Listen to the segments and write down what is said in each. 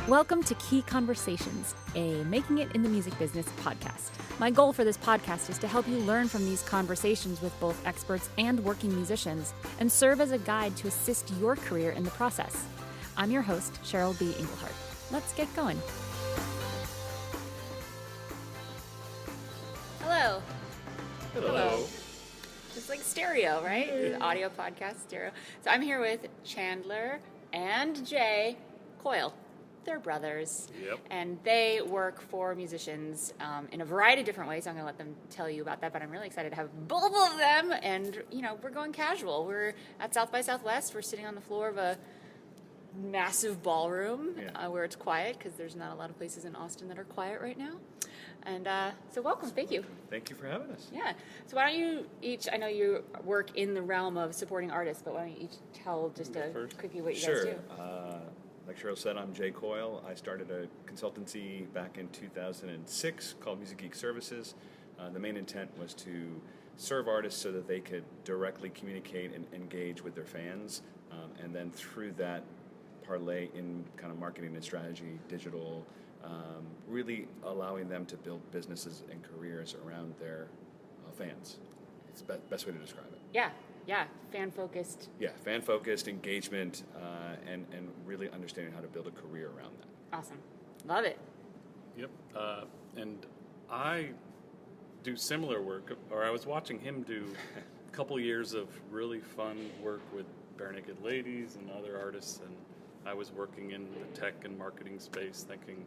Welcome to Key Conversations, a Making It in the Music Business podcast. My goal for this podcast is to help you learn from these conversations with both experts and working musicians and serve as a guide to assist your career in the process. I'm your host, Cheryl B. Engelhardt. Let's get going. Hello. Hello. Just like stereo, right? Hey. Audio podcast, stereo. So I'm here with Chandler and Jay Coyle. They're brothers. Yep. And they work for musicians in a variety of different ways. I'm going to let them tell you about that, but I'm really excited to have both of them. And, you know, we're going casual. We're at South by Southwest. We're sitting on the floor of a massive ballroom where it's quiet because there's not a lot of places in Austin that are quiet right now. And so welcome. Thank you. Thank you for having us. Yeah. So why don't you each, I know you work in the realm of supporting artists, but why don't you each tell just a quickie what you guys do? Like Cheryl said, I'm Jay Coyle. I started a consultancy back in 2006 called Music Geek Services. The main intent was to serve artists so that they could directly communicate and engage with their fans, and then through that parlay in kind of marketing and strategy, digital, really allowing them to build businesses and careers around their fans. It's the best way to describe it. Yeah, fan-focused. Yeah, fan-focused, engagement, and really understanding how to build a career around that. Awesome. Love it. Yep. And I do similar work, or I was watching him do a couple years of really fun work with Barenaked Ladies and other artists, and I was working in the tech and marketing space thinking,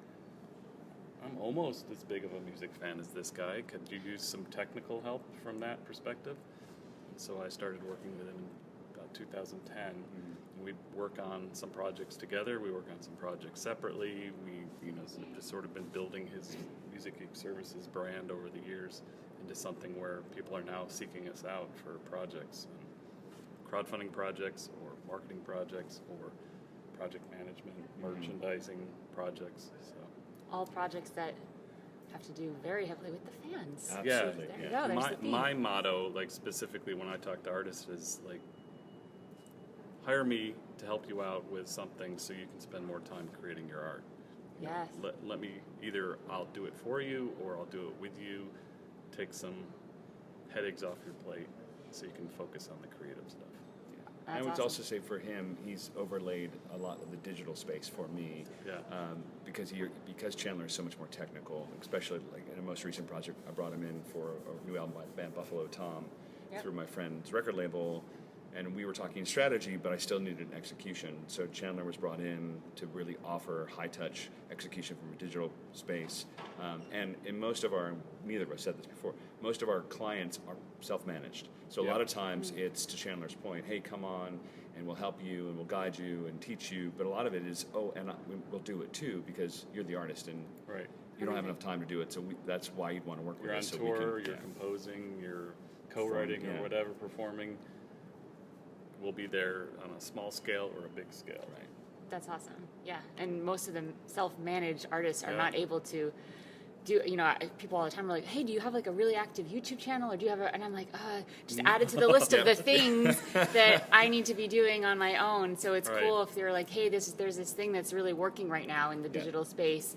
I'm almost as big of a music fan as this guy. Could you use some technical help from that perspective? So I started working with him in about 2010. Mm-hmm. We'd work on some projects together. We work on some projects separately. We, just sort of been building his Music Geek Services brand over the years into something where people are now seeking us out for projects, crowdfunding projects, or marketing projects, or project management, merchandising projects. So all projects that have to do very heavily with the fans. Absolutely. So there you go. There's the theme. My motto, like specifically when I talk to artists, is like, hire me to help you out with something so you can spend more time creating your art. Yes. Let me, either I'll do it for you or I'll do it with you. Take some headaches off your plate so you can focus on the creative stuff. I would also say for him, he's overlaid a lot of the digital space for me. Yeah. Because Chandler is so much more technical, especially like in a most recent project, I brought him in for a new album by the band Buffalo Tom through my friend's record label, and we were talking strategy, but I still needed an execution. So Chandler was brought in to really offer high-touch execution from a digital space. And in most of our, neither of us said this before, most of our clients are self-managed. So a lot of times it's, to Chandler's point, hey, come on, and we'll help you, and we'll guide you, and teach you. But a lot of it is, we'll do it too, because you're the artist, and you don't have enough time to do it. So that's why you'd want to work with us. You're on tour, you're composing, you're co-writing or whatever, performing. We'll be there on a small scale or a big scale. Right. That's awesome. Yeah, and most of them self-managed artists are not able to do, people all the time are like, hey, do you have like a really active YouTube channel, or do you have and I'm like, just add it to the list of the things that I need to be doing on my own. So it's cool if they're like, hey, there's this thing that's really working right now in the digital space.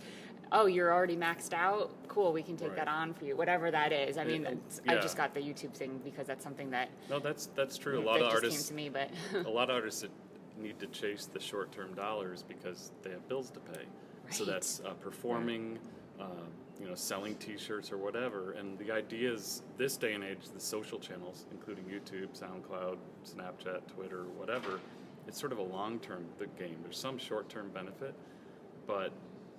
Oh, you're already maxed out? Cool, we can take that on for you, whatever that is. I mean, I just got the YouTube thing because that's something that... No, that's true. A lot of artists came to me, but... a lot of artists need to chase the short-term dollars because they have bills to pay. Right. So that's performing, selling T-shirts or whatever. And the idea is, this day and age, the social channels, including YouTube, SoundCloud, Snapchat, Twitter, whatever, it's sort of a long-term game. There's some short-term benefit, but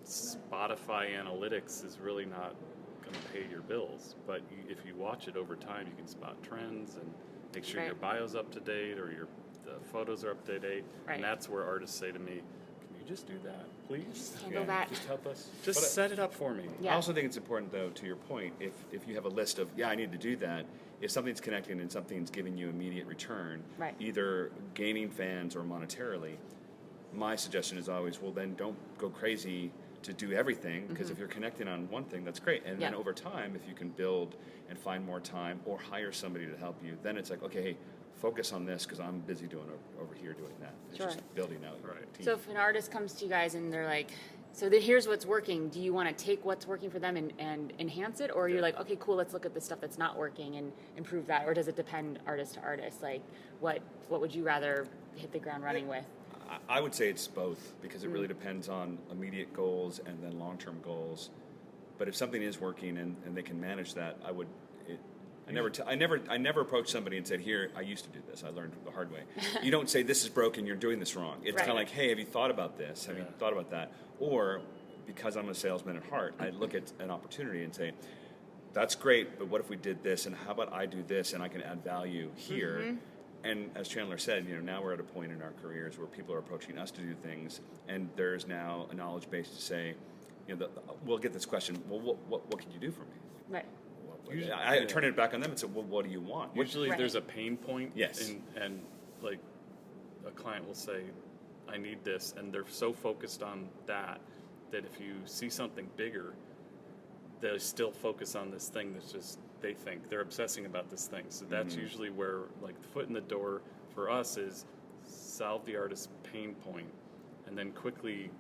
Spotify analytics is really not going to pay your bills. But if you watch it over time, you can spot trends and make sure your bio's up to date or the photos are up to date. Right. And that's where artists say to me, can you just do that, please? Just handle that. Just help us. Just set it up for me. Yeah. I also think it's important, though, to your point, if you have a list of, I need to do that, if something's connecting and something's giving you immediate return, either gaining fans or monetarily, my suggestion is always, well, then don't go crazy to do everything, because if you're connecting on one thing, that's great. And then over time, if you can build and find more time or hire somebody to help you, then it's like, okay, hey, focus on this because I'm busy doing over here doing that. It's just building out your team. So if an artist comes to you guys and they're like, So here's what's working. Do you want to take what's working for them and enhance it? Or you're like, okay, cool, let's look at the stuff that's not working and improve that? Or does it depend artist to artist? Like, what would you rather hit the ground running with? I would say it's both, because it really depends on immediate goals and then long-term goals. But if something is working and they can manage that, I never approach somebody and said, here, I used to do this. I learned the hard way. You don't say, this is broken, you're doing this wrong. It's kind of like, hey, have you thought about this? Have you thought about that? Or, because I'm a salesman at heart, I look at an opportunity and say, that's great, but what if we did this, and how about I do this, and I can add value here? Mm-hmm. And as Chandler said, now we're at a point in our careers where people are approaching us to do things, and there's now a knowledge base to say, we'll get this question, well, what can you do for me? Right. Usually, I turn it back on them and say, well, what do you want? Usually there's a pain point. Yes. And like a client will say, I need this. And they're so focused on that if you see something bigger, they still focus on this thing that's just, they think they're obsessing about this thing. So that's usually where, like, the foot in the door for us is solve the artist's pain point and then quickly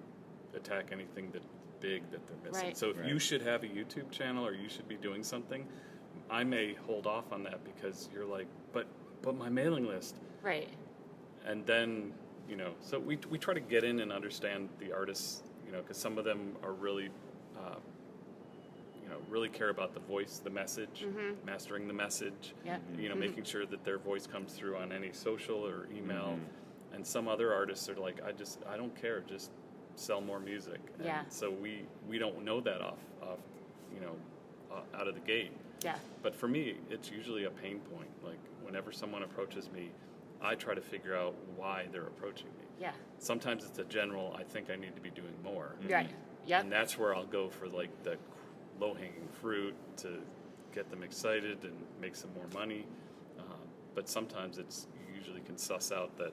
attack anything that big that they're missing. Right. So if you should have a YouTube channel or you should be doing something, I may hold off on that because you're like, but my mailing list. Right. And then, so we try to get in and understand the artists, because some of them are really, really care about the voice, the message, mastering the message, making sure that their voice comes through on any social or email. And some other artists are like, I don't care, just sell more music. And so we don't know that off out of the gate. Yeah. But for me, it's usually a pain point. Like, whenever someone approaches me, I try to figure out why they're approaching me. Yeah. Sometimes it's a general, I think I need to be doing more. Right. Yeah. And that's where I'll go for, like, the low-hanging fruit to get them excited and make some more money. But sometimes you usually can suss out that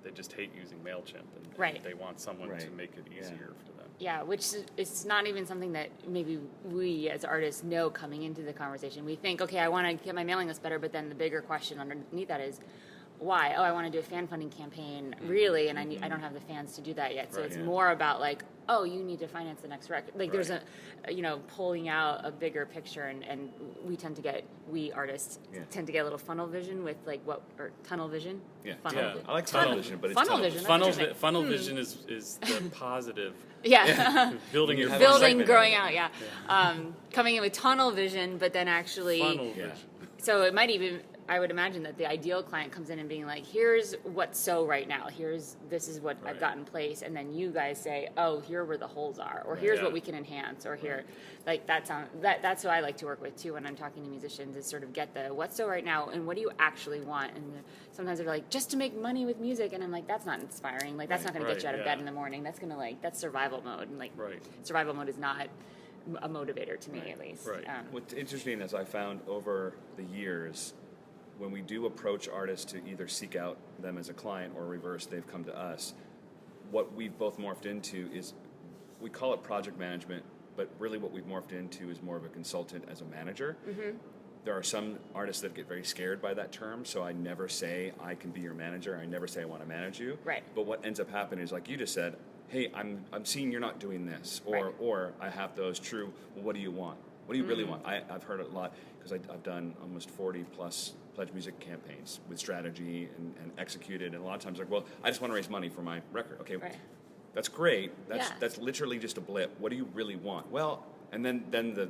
they just hate using MailChimp and they want someone to make it easier for them. Yeah, which is not even something that maybe we as artists know coming into the conversation. We think, okay, I want to get my mailing list better, but then the bigger question underneath that is, why? Oh, I want to do a fan funding campaign, really, and I don't have the fans to do that yet. So it's more about like, oh, you need to finance the next record. Like there's pulling out a bigger picture, and we artists tend to get a little funnel vision with like tunnel vision. Yeah, I like tunnel vision, but it's funnel vision. Funnel vision is the positive. Building growing out. Yeah. Coming in with tunnel vision, but then actually funnel vision. So it might even, I would imagine that the ideal client comes in and being like, here's what's so right now. This is what I've got in place. And then you guys say, oh, here where the holes are, or here's what we can enhance, or here, like that's what I like to work with too when I'm talking to musicians, is sort of get the what's so right now and what do you actually want. And sometimes they're like, just to make money with music. And I'm like, that's not inspiring. Like that's not going to get you out of bed in the morning. That's going to that's survival mode. And survival mode is not a motivator to me, at least. Right. What's interesting is I found over the years, when we do approach artists to either seek out them as a client or reverse, they've come to us, what we've both morphed into is, we call it project management, but really what we've morphed into is more of a consultant as a manager. There are some artists that get very scared by that term, so I never say I can be your manager. I never say I want to manage you. Right. But what ends up happening is, like you just said, hey, I'm seeing you're not doing this, or I have those true. Well, what do you want? What do you really want? I've heard it a lot because I've done almost 40 plus pledge music campaigns with strategy and executed, and a lot of times like, well, I just want to raise money for my record. Okay, that's great. That's literally just a blip. What do you really want? Well, and then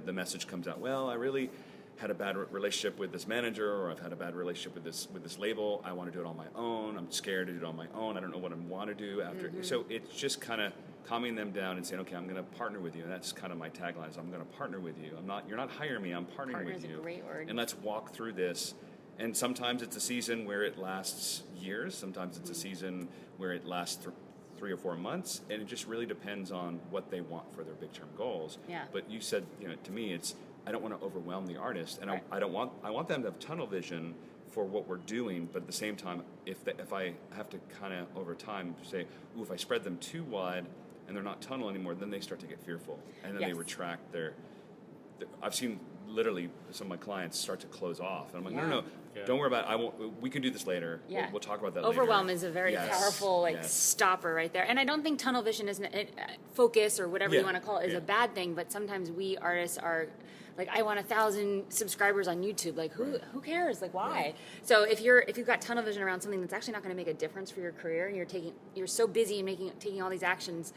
the message comes out. Well, I really had a bad relationship with this manager, or I've had a bad relationship with this label. I want to do it on my own. I'm scared to do it on my own. I don't know what I want to do after. So it's just kind of calming them down and saying, okay, I'm going to partner with you. And that's kind of my tagline is, I'm going to partner with you. You're not hiring me. I'm partnering with you. A great word. And let's walk through this. And sometimes it's a season where it lasts years. Sometimes it's a season where it lasts 3 or 4 months. And it just really depends on what they want for their big term goals. Yeah. But you said, to me, I don't want to overwhelm the artist, and I want them to have tunnel vision for what we're doing. But at the same time, if I have to kind of over time say, ooh, if I spread them too wide and they're not tunnel anymore, then they start to get fearful, and then they retract their. I've seen literally some of my clients start to close off, and I'm like, no, Yeah. don't worry about it. I won't. We can do this later. Yeah. We'll talk about that Overwhelm later. is a very Yes. powerful stopper right there. And I don't think tunnel vision is focus or whatever you Yeah. want to call it is Yeah. a bad thing, but sometimes we artists are like, I want 1,000 subscribers on YouTube. Like, who cares? Like, why? Right. So if you've got tunnel vision around something that's actually not going to make a difference for your career, and you're so busy in taking all these actions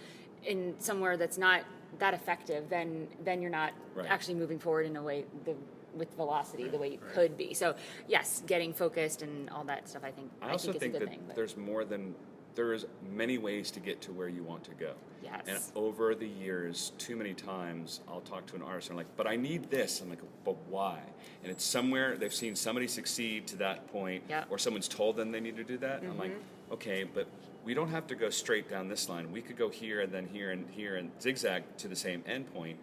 in somewhere that's not that effective, then you're not Right. actually moving forward in a way with velocity the way you could be. So yes, getting focused and all that stuff, I think also is think a good that thing. But there's many ways to get to where you want to go. yes. And over the years, too many times, I'll talk to an artist and I'm like, but I need this. I'm like, but why? And it's somewhere they've seen somebody succeed to that point, Yep. or someone's told them they need to do that. And I'm like, okay, but we don't have to go straight down this line. We could go here and then here and here and zigzag to the same end point.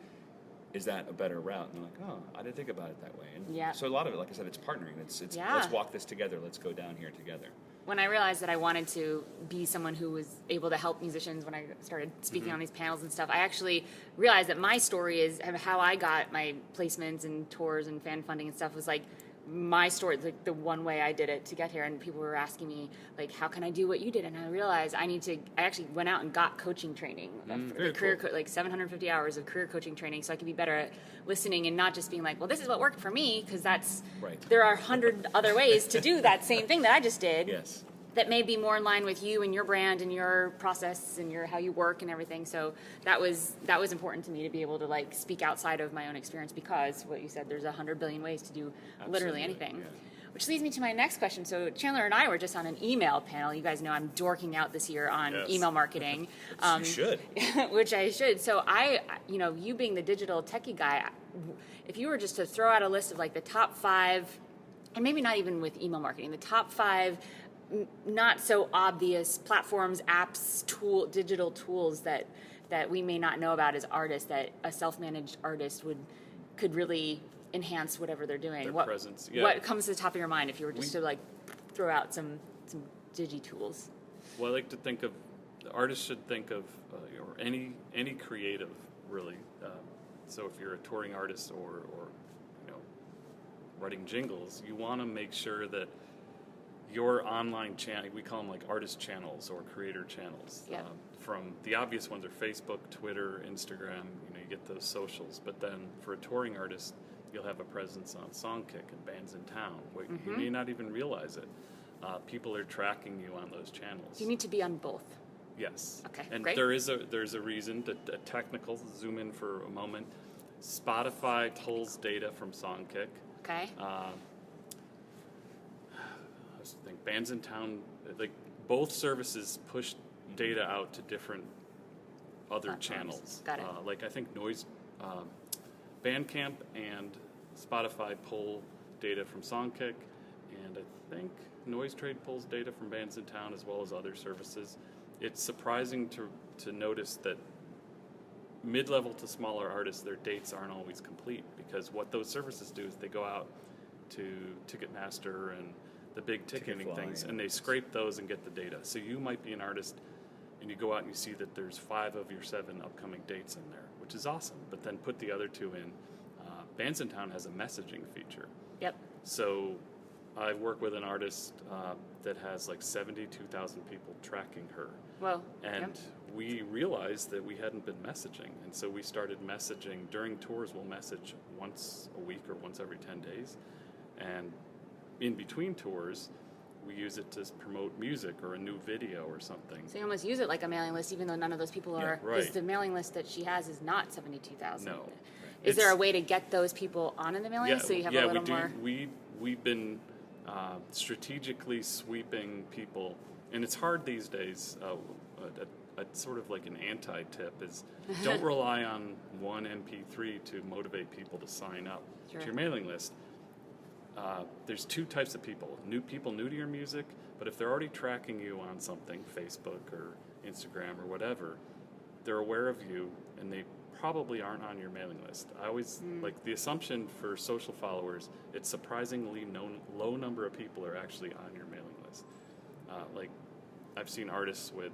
Is that a better route? And they're like, oh, I didn't think about it that way. And Yeah. so a lot of it, like I said, it's partnering. It's Yeah. let's walk this together. Let's go down here together. When I realized that I wanted to be someone who was able to help musicians when I started speaking on these panels and stuff, I actually realized that my story is how I got my placements and tours and fan funding and stuff was like my story, like the one way I did it to get here. And people were asking me, like, how can I do what you did? And I realized I actually went out and got coaching training, Very career cool. like 750 hours of career coaching training, so I could be better at listening and not just being like, well, this is what worked for me, because Right. there are 100 other ways to do that same thing that I just did. Yes. That may be more in line with you and your brand and your process and how you work and everything. So that was important to me to be able to like speak outside of my own experience, because what you said, there's 100 billion ways to do literally Absolutely, anything. yeah. Which leads me to my next question. So Chandler and I were just on an email panel. You guys know I'm dorking out this year on Yes. email marketing. You should. Which I should. So you being the digital techie guy, if you were just to throw out a list of like the top 5, and maybe not even with email marketing, the top 5 not so obvious platforms, apps, digital tools that we may not know about as artists, that a self-managed artist could really enhance whatever they're doing. Their What presence, yeah. What comes to the top of your mind if you were just to like throw out some digi tools? Well, I like to think of artists should think of or any creative really. So if you're a touring artist or writing jingles, you want to make sure that your online channel, we call them like artist channels or creator channels. Yep. From the obvious ones are Facebook, Twitter, Instagram. You get those socials. But then for a touring artist, you'll have a presence on Songkick and Bands in Town. You may not even realize it. People are tracking you on those channels. You need to be on both. Yes. Okay, And great. there's a reason to technical zoom in for a moment. Spotify pulls data from Songkick. Okay. I think Bands in Town, like both services push data out to different other Platforms. channels. Got it. Like I think Bandcamp and Spotify pull data from Songkick, and I think Noise Trade pulls data from Bands in Town as well as other services. It's surprising to notice that mid-level to smaller artists, their dates aren't always complete, because what those services do is they go out to Ticketmaster and the big ticketing Ticketfly, things, yeah. and they scrape those and get the data. So you might be an artist, and you go out and you see that there's 5 of your 7 upcoming dates in there, which is awesome. But then put the other 2 in. Bands in Town has a messaging feature. Yep. So I work with an artist that has like 72,000 people tracking her. Well. And yep. we realized that we hadn't been messaging. And so we started messaging. During tours, we'll message once a week or once every 10 days. And in between tours, we use it to promote music or a new video or something. So you almost use it like a mailing list, even though none of those people Yeah, are. right. Because the mailing list that she has is not 72,000. No. Is there a way to get those people on in the mailing list so you have a little more? We've been strategically sweeping people, and it's hard these days. A sort of like an anti-tip is don't rely on one MP3 to motivate people to sign up Sure. to your mailing list. There's 2 types of people new to your music, but if they're already tracking you on something, Facebook or Instagram or whatever, they're aware of you and they probably aren't on your mailing list. I always like the assumption for social followers, it's surprisingly low number of people are actually on your mailing list. Like I've seen artists with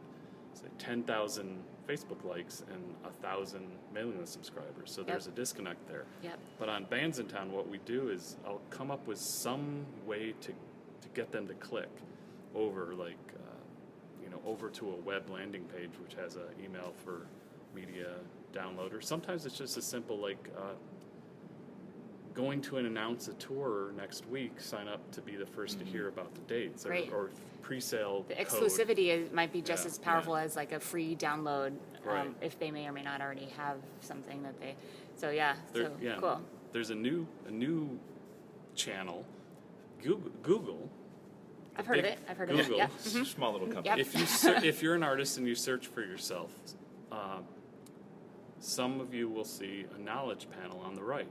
say 10,000 Facebook likes and 1,000 mailing list subscribers. So there's a disconnect there. Yep. But on Bands in Town, what we do is I'll come up with some way to get them to click over, like, over to a web landing page, which has an email for media download. Or sometimes it's just as simple like going to announce a tour next week, sign up to be the first to hear about the dates, or pre-sale The code. exclusivity might be just as powerful as like a free download, Right. if they may or may not already have something that they. So cool. There's a new channel, Google. I've heard of it. Google. Yep. Small little company. Yep. If you're an artist and you search for yourself, some of you will see a knowledge panel on the right.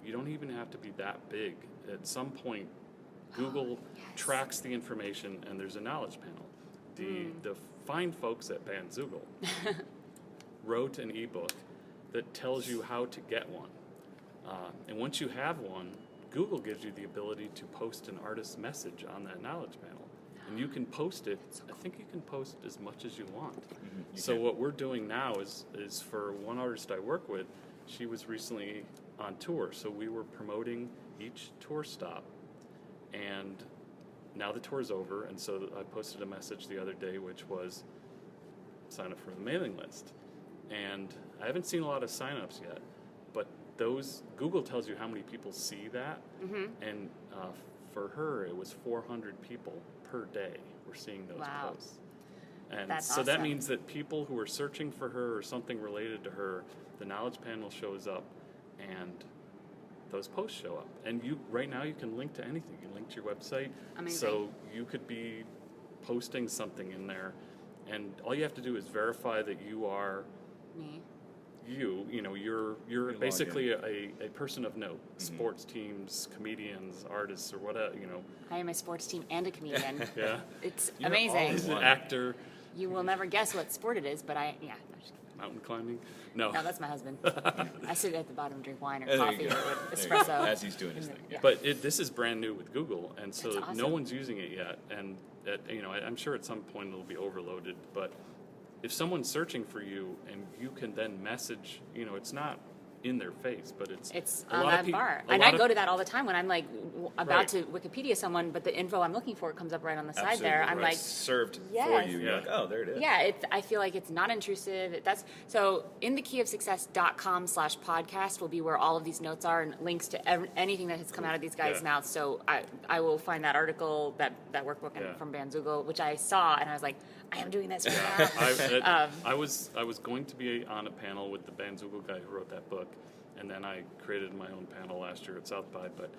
You don't even have to be that big. At some point, Google tracks the information, and there's a knowledge panel. The fine folks at Bandzoogle wrote an ebook that tells you how to get one. And once you have one, Google gives you the ability to post an artist's message on that knowledge panel. And you can post it, I think you can post as much as you want. So what we're doing now is for one artist I work with, she was recently on tour. So we were promoting each tour stop. And now the tour's over, and so I posted a message the other day, which was sign up for the mailing list. And I haven't seen a lot of signups yet, but Google tells you how many people see that, and for her it was 400 people per day were seeing those posts. And That's so that awesome. means that people who are searching for her or something related to her, the knowledge panel shows up, and those posts show up. And right now you can link to anything. You can link to your website. Amazing. So you could be posting something in there, and all you have to do is verify that you are Me. you're log basically a person of note. Sports teams, comedians, artists, or whatever, I am a sports team and a comedian. Yeah. It's You're amazing. always An actor, You will never guess what sport it is, but no, just kidding. mountain climbing. No. No, that's my husband. I sit at the bottom and drink wine or There you coffee or go. espresso. As he's doing his thing. Yeah. But this is brand new with Google, and so That's awesome. no one's using it yet. And I'm sure at some point it'll be overloaded. But if someone's searching for you, and you can then message, it's not in their face, but it's a on lot that of people. bar. And I go to that all the time when I'm like about Right. to Wikipedia someone, but the info I'm looking for comes up right on the side Absolutely. there. I'm Right. like, served for yes. you. You're Yeah. like, oh, there it is. yeah, I feel like it's not intrusive. So inthekeyofsuccess.com/podcast will be where all of these notes are and links to anything that has come out of these guys' Yeah. mouths. So I will find that article, that workbook Yeah. from Bandzoogle, which I saw, and I was like, I am doing this right now. I was going to be on a panel with the Bandzoogle guy who wrote that book, and then I created my own panel last year at South by. But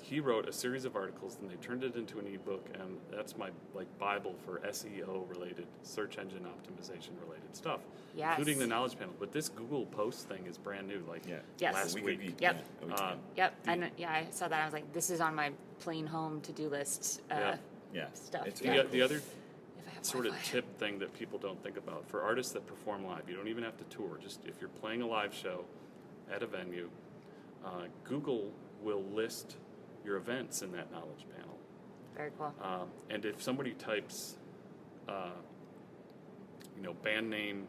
he wrote a series of articles, and they turned it into an ebook, and that's my Bible for SEO related, search engine optimization related stuff, Yes. including the knowledge panel. But this Google Post thing is brand new, Yes. last We week. could be- Yep. yeah, we can. Yep, and I saw that. I was like, this is on my plane home to-do list Yeah. stuff. It's Yeah. very The other If I have sort of Wi-Fi. tip thing that people don't think about for artists that perform live, you don't even have to tour. Just if you're playing a live show at a venue, Google will list your events in that knowledge panel. Very cool. And if somebody types, band name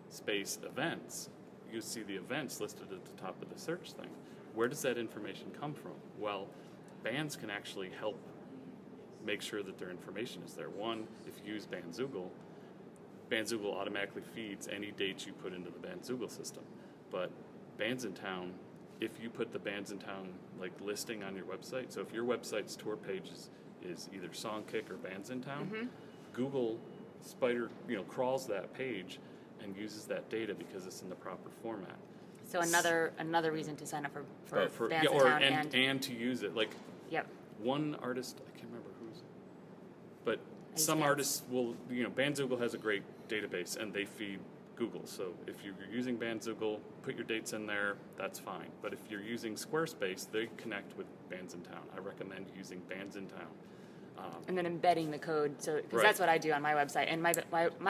space events, you see the events listed at the top of the search thing. Where does that information come from? Well, bands can actually help make sure that their information is there. One, if you use Bandzoogle automatically feeds any dates you put into the Bandzoogle system. But Bands in Town, if you put the Bands in Town listing on your website, so if your website's tour page is either Songkick or Bands in Town, Google crawls that page and uses that data because it's in the proper format. So another reason to sign up for Bands in or Town and to use it. Yep. One artist, I can't remember who's, but use some Bands. artists will, Bandzoogle has a great database and they feed Google. So if you're using Bandzoogle, put your dates in there, that's fine. But if you're using Squarespace, they connect with Bands in Town. I recommend using Bands in Town. And then embedding the code, so because Right. that's what I do on my website, and my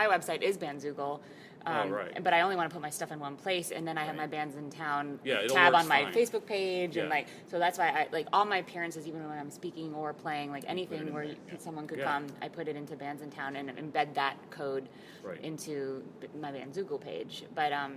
website is Bandzoogle. Right. But I only want to put my stuff in one place, and then I have my Bands in Town Yeah, it'll tab work on my fine. Facebook page, and Yeah. so that's why I like all my appearances, even when I'm speaking or playing, like it anything in where there, yeah. someone could Yeah. come, I put it into Bands in Town and embed that code Right. into my Bandzoogle page. But Yeah,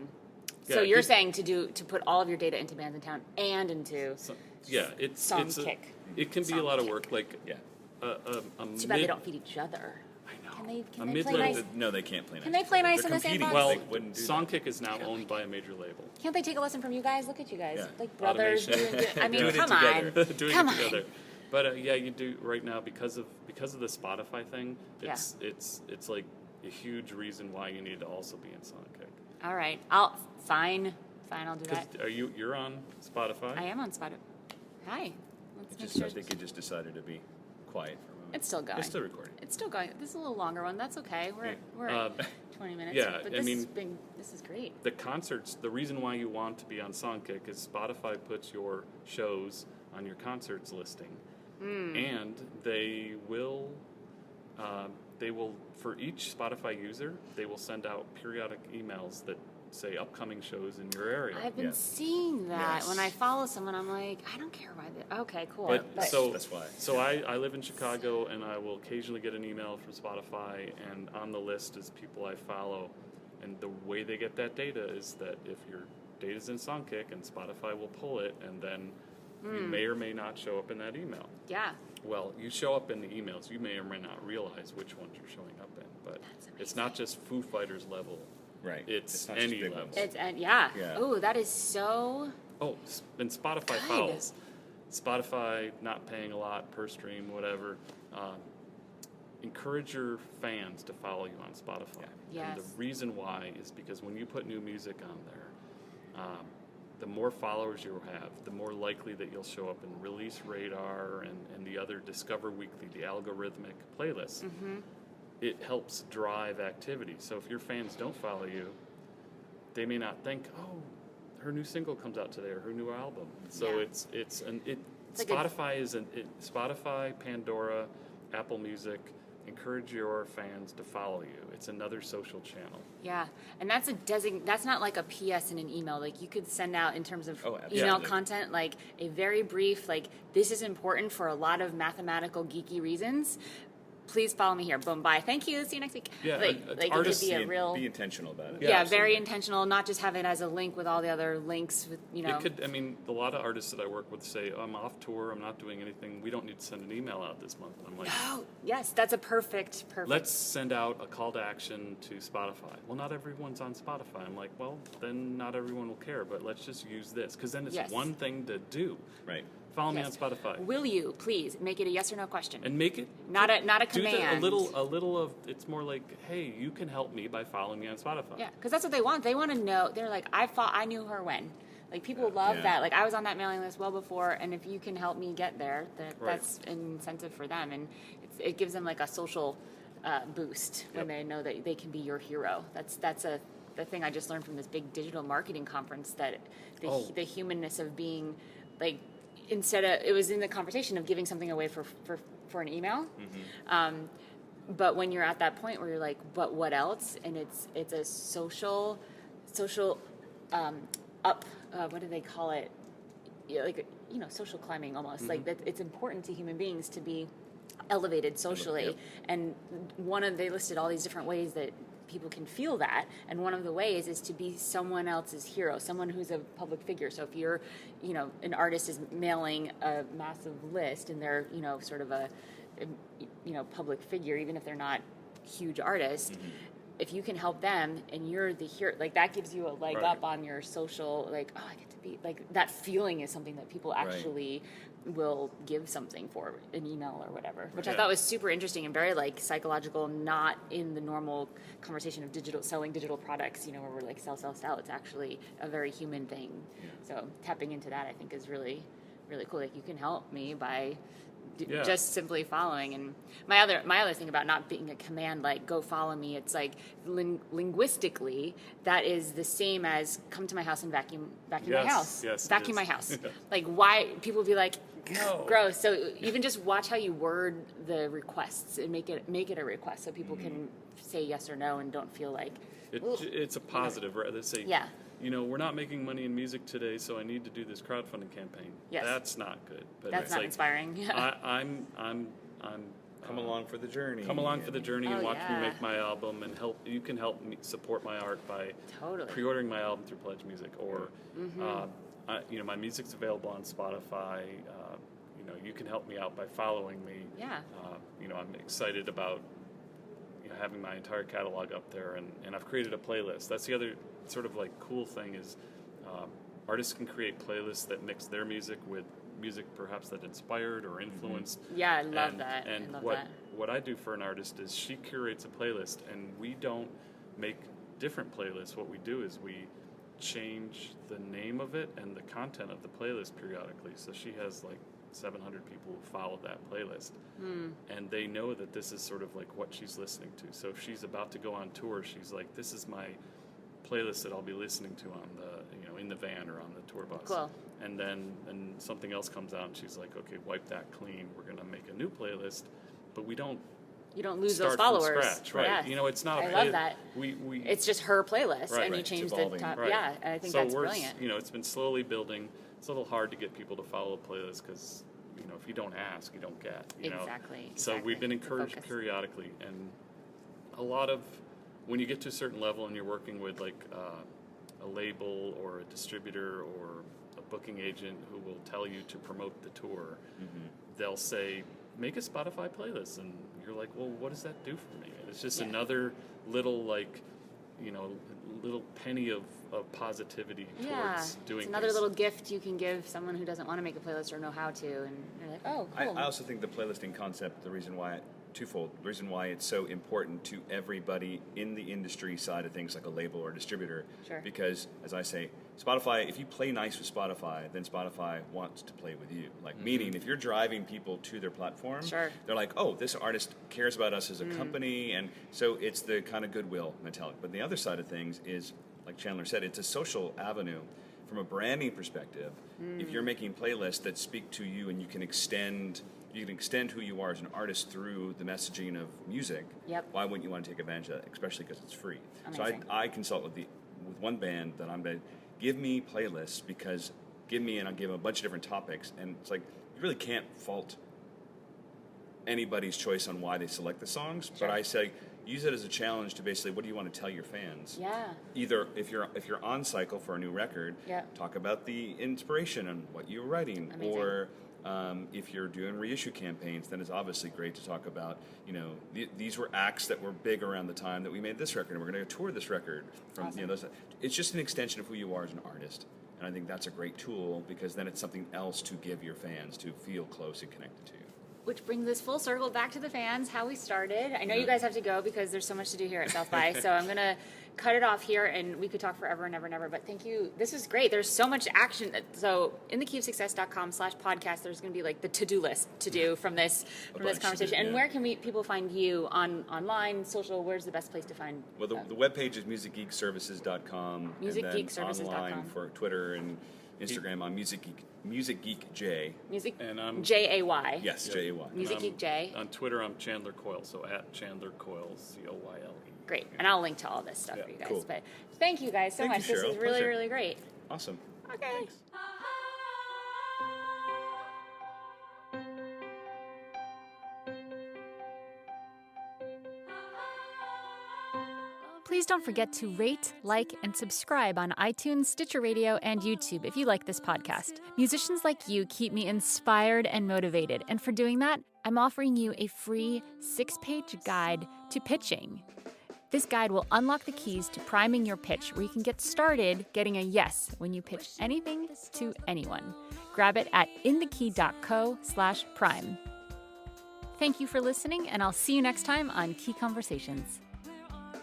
so you're it- saying to put all of your data into Bands in Town and into So, yeah, it's Songkick. it can be a lot of Songkick. work. Like Yeah. It's too bad they don't feed each other. I know. Can they A play mid-level- nice? No, they can't play nice. Can they play nice They're in the same competing. box? Well, They wouldn't do that. Songkick is now owned by a major label. Can't they take a lesson from you guys? Look at you guys, Yeah. like brothers. Automation. I mean, Doing it come together. on, Doing come it on. together. But yeah, you do right now because of the Spotify thing. Yeah. It's like a huge reason why you need to also be in Songkick. All right, fine, I'll do that. Because you're on Spotify. I am on Spotify. Hi. Let's make Just, sure I think it just decided to be quiet for a moment. it's still going. It's still recording. It's still going. This is a little longer one. That's okay. We're Uh, at 20 minutes. yeah, but I this mean- has been this is great. The concerts. The reason why you want to be on Songkick is Spotify puts your shows on your concerts listing, and they will for each Spotify user they will send out periodic emails that say upcoming shows in your area. I've been Yeah. seeing that Yes. when I follow someone. I'm like, I don't care why they. Okay, cool. But so That's why. So I live in Chicago, and I will occasionally get an email from Spotify, and on the list is people I follow, and the way they get that data is that if your data's in Songkick, and Spotify will pull it, and then you may or may not show up in that email. yeah. Well, you show up in the emails. You may or may not realize which ones you're showing up in, but it's not just Foo Fighters level. Right. It's not just any big level. ones. It's and yeah. Yeah. Oh, that is so. Oh, and Spotify Good. fouls. Spotify not paying a lot per stream, whatever. Encourage your fans to follow you on Spotify. Yeah. And Yes. the reason why is because when you put new music on there, the more followers you have, the more likely that you'll show up in Release Radar and the other Discover Weekly, the algorithmic playlists. Mm-hmm. It helps drive activity. So if your fans don't follow you, they may not think, oh, her new single comes out today or her new album. So Yeah. Like Spotify, Pandora, Apple Music. Encourage your fans to follow you. It's another social channel. Yeah, and that's that's not like a PS in an email. Like you could send out in terms of Oh, email absolutely. content, like a very brief, like this is important for a lot of mathematical geeky reasons. Please follow me here. Boom, bye. Thank you. See you next week. Yeah, like it could artists be a real. Be intentional about it. Yeah, absolutely. very intentional. Not just have it as a link with all the other links. With It could. I mean, a lot of artists that I work with say, "I'm off tour. I'm not doing anything. We don't need to send an email out this month." I'm like, Oh, yes, that's a perfect. let's send out a call to action to Spotify. Well, not everyone's on Spotify. I'm like, well, then not everyone will care, but let's just use this because then it's Yes. one thing to do. Right. Follow me on Yes. Spotify Will you please make it a yes or no question? and make it Not a do that command. a little of. It's more like, hey, you can help me by following me on Spotify. Yeah, because that's what they want. They want to know. They're like, I knew her when. Like people love Yeah. that. Like I was on that mailing list well before, and if you can help me get there, Right. that's an incentive for them, and it gives them like a social boost when Yep. they know that they can be your hero. That's the thing I just learned from this big digital marketing conference, that the humanness of being like, instead of, it was in the conversation of giving something away for an email. But when you're at that point where you're like, but what else? And it's a social what do they call it? Yeah, like, social climbing almost. Like that, it's important to human beings to be elevated socially. Yep. And they listed all these different ways that people can feel that, and one of the ways is to be someone else's hero, someone who's a public figure. So if you're, an artist is mailing a massive list and they're, sort of a public figure, even if they're not huge artists, if you can help them and you're the hero, like that gives you a leg Right. up on your social, like, oh, I get to be, like, that feeling is something that people actually will give something for, an email or whatever, which I Yeah. thought was super interesting and very like psychological, not in the normal conversation of selling digital products, where we're like sell. It's actually a very human thing. So tapping into that, I think, is really, really cool. Like you can help me by Yeah. just simply following. And my other thing about not being a command, like go follow me, it's like linguistically that is the same as come to my house and vacuum my Yes, house. yes, it Vacuum is. my house. Yeah. Like, why people be like, No. gross. So even just watch how you word the requests and make it a request so people can say yes or no and don't feel like It's a positive, rather than say, yeah. we're not making money in music today, so I need to do this crowdfunding campaign. Yes. That's not good. But That's it's not like, inspiring. Yeah. I'm Come along for the journey. Come along for the journey and watch yeah. me make my album, and you can help me support my art by Totally. pre-ordering my album through Pledge Music, or my music's available on Spotify. You can help me out by following me. Yeah. I'm excited about having my entire catalog up there, and I've created a playlist. That's the other sort of like cool thing is artists can create playlists that mix their music with music perhaps that inspired or influenced. Yeah, I love that. And I love what I do for an artist is she curates a playlist, and we don't make different playlists. What we do is we change the name of it and the content of the playlist periodically. So she has like 700 people who follow that playlist, and they know that this is sort of like what she's listening to. So if she's about to go on tour, she's like, this is my playlist that I'll be listening to on the in the van or on the tour bus. Cool. And then something else comes out, and she's like, okay, wipe that clean. We're gonna make a new playlist, but we don't. You don't lose start those followers. from scratch, right? Yeah. It's not. I love that. We It's just her playlist, Right, and you right. change It's the evolving. top. Right. Yeah, I think so that's we're, brilliant. It's been slowly building. It's a little hard to get people to follow a playlist because if you don't ask, you don't get. Exactly. So we've been The encouraged focus. periodically, and a lot of when you get to a certain level and you're working with like a label or a distributor or a booking agent who will tell you to promote the tour, they'll say, make a Spotify playlist, and you're like, well, what does that do for me? And it's just another little little penny of positivity towards doing it's another things. little gift you can give someone who doesn't want to make a playlist or know how to, and you're like, oh, cool. I also think the playlisting concept, twofold. The reason why it's so important to everybody in the industry side of things, like a label or a distributor, Sure. because, as I say, Spotify, if you play nice with Spotify, then Spotify wants to play with you. Like, meaning, if you're driving people to their platform, Sure. they're like, oh, this artist cares about us as a company, and so it's the kind of goodwill mentality. But the other side of things is, like Chandler said, it's a social avenue. From a branding perspective, if you're making playlists that speak to you and you can extend who you are as an artist through the messaging of music, Yep. why wouldn't you want to take advantage of that, especially because it's free? Amazing. So I consult with one band that I'm going to give me playlists and I'll give them a bunch of different topics, and it's like you really can't fault anybody's choice on why they select the songs, Sure. but I say use it as a challenge to basically, what do you want to tell your fans? Yeah. Either if you're on cycle for a new record, talk about the inspiration and what you're writing, Amazing. or if you're doing reissue campaigns, then it's obviously great to talk about, these were acts that were big around the time that we made this record, and we're going to tour this record. From Awesome. those. It's just an extension of who you are as an artist, and I think that's a great tool because then it's something else to give your fans to feel close and connected to. Which brings us full circle back to the fans, how we started. I know you guys have to go because there's so much to do here at South by, so I'm going to cut it off here, and we could talk forever and ever and ever, but thank you. This is great. There's so much action. So in thekeyofsuccess.com/podcast, there's going to be like the to-do list to do from this conversation. And where can people find you online, social? Where's the best place to find? Well, the webpage is musicgeekservices.com. Musicgeekservices.com. And then online for Twitter and Instagram on Music Geek J. Music And J-A-Y. Yes, J-A-Y. Music Geek J. On Twitter, I'm Chandler Coyle, so at Chandler Coyle, Coyle. Great, and I'll link to all this stuff Yeah, for you guys. cool. But thank you guys so Thank much. you, This Cheryl. is really, Pleasure. really great. Awesome. Okay. Thanks. Please don't forget to rate, like, and subscribe on iTunes, Stitcher Radio, and YouTube if you like this podcast. Musicians like you keep me inspired and motivated, and for doing that, I'm offering you a free 6-page guide to pitching. This guide will unlock the keys to priming your pitch, where you can get started getting a yes when you pitch anything to anyone. Grab it at inthekey.co/prime. Thank you for listening, and I'll see you next time on Key Conversations.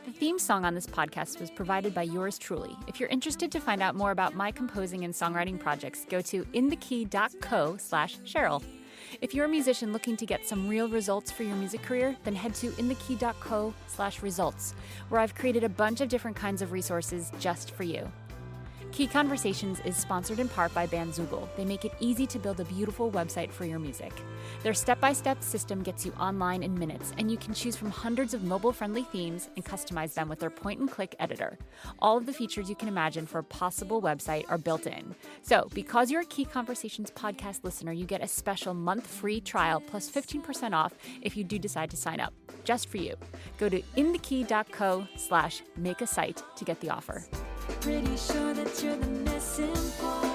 The theme song on this podcast was provided by yours truly. If you're interested to find out more about my composing and songwriting projects, go to inthekey.co/Cheryl. If you're a musician looking to get some real results for your music career, then head to inthekey.co/results, where I've created a bunch of different kinds of resources just for you. Key Conversations is sponsored in part by Bandzoogle. They make it easy to build a beautiful website for your music. Their step-by-step system gets you online in minutes, and you can choose from hundreds of mobile-friendly themes and customize them with their point-and-click editor. All of the features you can imagine for a possible website are built in. So, because you're a Key Conversations podcast listener, you get a special month free trial plus 15% off if you do decide to sign up, just for you. Go to inthekey.co/makeasite to get the offer. Pretty sure that you're the missing part.